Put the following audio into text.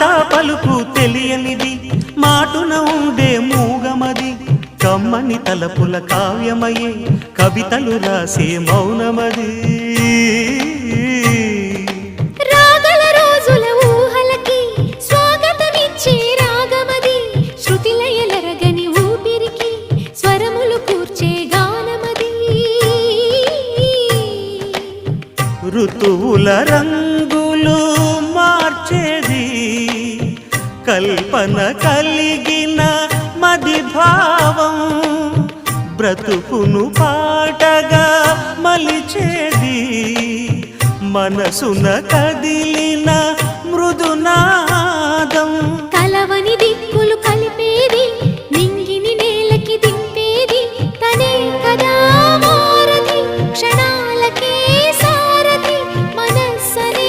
మాట పలుకు తెలియనిది మాటున ఉండే మూగమది కమ్మని తలపుల కావ్యమయే కవితలు రాసే మౌనమది రాగల రోజుల ఊహలకి స్వాగతమిచ్చే రాగమది శృతిలయలరగని ఊపిరికి స్వరములు కూర్చే గానమది ఋతువుల రంగులు మార్చేది కల్పన కలిగిన మది భావం బ్రతుకును పాటగా మలిచేది మనసున కదిలిన మృదునా